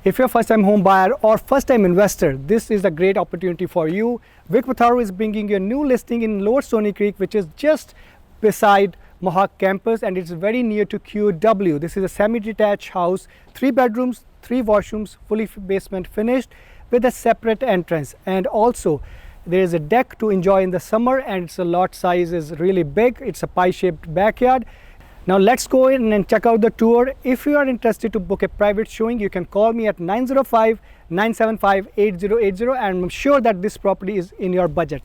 If you're a first-time home buyer or first-time investor, this is a great opportunity for you. Vic Patharu is bringing you a new listing in Lower Stoney Creek, which is just beside Mohawk campus, and it's very near to QW. This is a semi-detached house, 3 bedrooms, 3 washrooms, fully basement finished with a separate entrance. And also there is a deck to enjoy in the summer, and its lot size is really big. It's a pie-shaped backyard. Now let's go in and check out the tour. If you are interested to book a private showing, you can call me at 905-975-8080, and I'm sure that this property is in your budget.